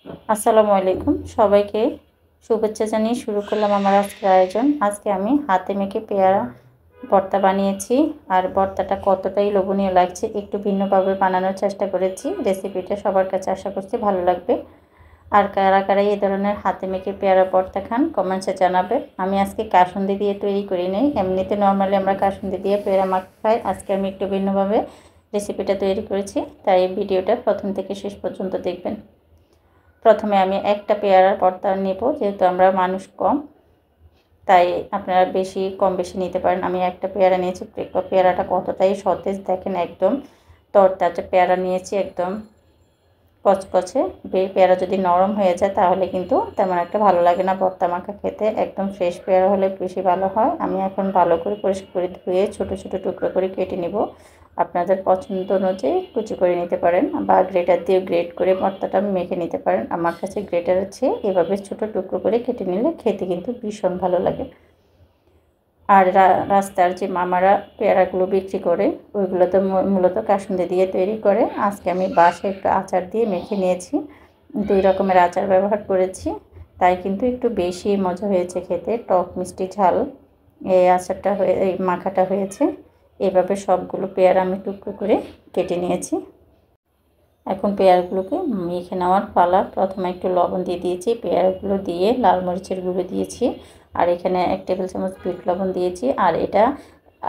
আসসালামু আলাইকুম সবাইকে শুভেচ্ছা জানিয়ে শুরু করলাম আমার আজকের আয়োজন। আজকে আমি হাতে মেখে পেয়ারা ভর্তা বানিয়েছি। আর ভর্তাটা কতটাই লোভনীয় লাগছে, একটু ভিন্নভাবে বানানোর চেষ্টা করেছি। রেসিপিটা সবার কাছে আশা করছি ভালো লাগবে। আর কারা কারা এই ধরনের হাতে মেখে পেয়ারা ভর্তা খান কমেন্টসে জানাবে। আমি আজকে কাসুন্দি দিয়ে তৈরি করি নাই, এমনিতে নর্মালি আমরা কাসুন্দি দিয়ে পেয়ারা মাখা খাই। আজকে আমি একটু ভিন্নভাবে রেসিপিটা তৈরি করেছি, তাই ভিডিওটা প্রথম থেকে শেষ পর্যন্ত দেখবেন। প্রথমে আমি একটা পেয়ারার ভর্তা নেব, যেহেতু আমরা মানুষ কম, তাই আপনারা কম বেশি নিতে পারেন। আমি একটা পেয়ারা নিয়েছি। পেয়ারাটা কতটাই সতেজ দেখেন, একদম তরতাজা পেয়ারা নিয়েছি, একদম কচকচে। পেয়ারা যদি নরম হয়ে যায় তাহলে কিন্তু তেমন একটা ভালো লাগে না ভর্তা মাখা খেতে। একদম ফ্রেশ পেয়ারা হলে বেশি ভালো হয়। আমি এখন ভালো করে পরিষ্কার করে ধুয়ে ছোট ছোট টুকরো করে কেটে নেব। আপনাদের পছন্দ অনুযায়ী কুচি করে নিতে পারেন বা গ্রেটার দিয়ে গ্রেট করে ভর্তাটা মেখে নিতে পারেন। আমার কাছে গ্রেটার আছে, এভাবে ছোট টুকরো করে কেটে নিলে খেতে কিন্তু ভীষণ ভালো লাগে। আর রাস্তার যে মামারা পেয়ারাগুলো বিক্রি করে, ওইগুলো তো মূলত কাসুন্দি দিয়ে তৈরি করে। আজকে আমি বাসায় একটু আচার দিয়ে মেখে নিয়েছি, 2 রকমের আচার ব্যবহার করেছি, তাই কিন্তু একটু বেশি মজা হয়েছে খেতে। টক মিষ্টি ঝাল এই আচারটা এই মাখাটা হয়েছে। এভাবে সবগুলো পেয়ারা আমি টুকরো করে কেটে নিয়েছি। এখন পেয়ারাগুলোকে মেখে নেওয়ার পালা। প্রথমে একটু লবণ দিয়ে দিয়েছি, পেয়ারাগুলো দিয়ে লাল মরিচের গুঁড়ো দিয়েছি, আর এখানে 1 টেবিল চামচ বিট লবণ দিয়েছি। আর এটা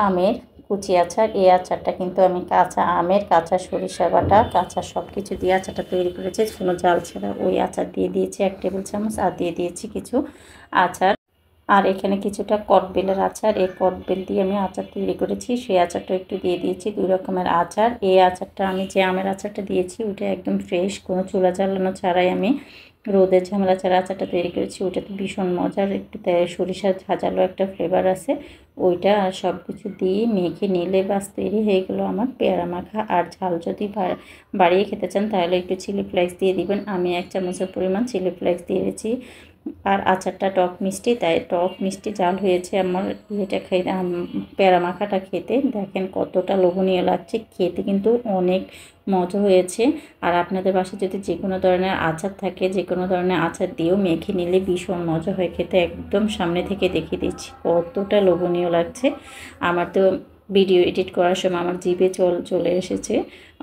আমের কুচি আচার। এই আচারটা কিন্তু আমি কাঁচা আমের, কাঁচা সরিষা বাটা, কাঁচা সব কিছু দিয়ে আচারটা তৈরি করেছি, কোনো জাল ছাড়া। ওই আচার দিয়ে দিয়েছি 1 টেবিল চামচ, আর দিয়ে দিয়েছি কিছু আচার। আর এখানে কিছুটা কটবেলের আচার, এই কটবেল দিয়ে আমি আচার তৈরি করেছি, সেই আচারটা একটু দিয়ে দিয়েছি। 2 রকমের আচার। এই আচারটা আমি যে আমের আচারটা দিয়েছি ওটা একদম ফ্রেশ, কোনো চুলা জ্বালানো ছাড়াই আমি রোদের ঝামেলা ছাড়া আচারটা তৈরি করেছি। ওটা তো ভীষণ মজার, একটু সরিষার ঝাঁঝালো একটা ফ্লেভার আছে। ওইটা আর সব কিছু দিয়ে মেখে নিলে বাস তৈরি হয়ে গেলো আমার পেয়ারা মাখা। আর ঝাল যদি বাড়িয়ে খেতে চান তাহলে একটু চিলি ফ্লেক্স দিয়ে দিবেন। আমি 1 চামচের পরিমাণ চিলি ফ্লেক্স দিয়েছি। আর আচারটা টক মিষ্টি, তাই টক মিষ্টি ঝাল হয়েছে আমার এটা খেতে, পেয়ারা মাখাটা খেতে দেখেন কতটা লোভনীয় লাগছে। খেতে কিন্তু অনেক মজা হয়েছে। আর আপনাদের বাসায় যদি যে কোনো ধরনের আচার থাকে, যে কোনো ধরনের আচার দিয়েও মেখে নিলে ভীষণ মজা হয় খেতে। একদম সামনে থেকে দেখিয়ে দিচ্ছি কতটা লোভনীয় লাগছে। আমার তো ভিডিও এডিট করার সময় আমার জিভে চলে এসেছে,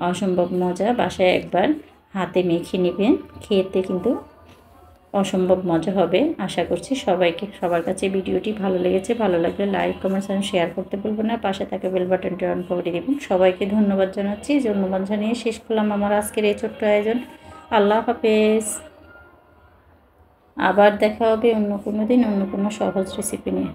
অসম্ভব মজা। বাসায় একবার হাতে মেখে নেবেন, খেতে কিন্তু অসম্ভব মজা হবে। আশা করছি সবার কাছে ভিডিওটি ভালো লেগেছে। ভালো লাগলে লাইক, কমেন্টস আর শেয়ার করতে ভুলবেন না। পাশে থাকা বেল বাটনটি অন করে দেবেন। সবাইকে ধন্যবাদ জানাচ্ছি। ধন্যবাদ জানিয়ে শেষ করলাম আমার আজকের এই ছোট্ট আয়োজন। আল্লাহ হাফেজ। আবার দেখা হবে অন্য কোনো দিন অন্য কোনো সহজ রেসিপি নিয়ে।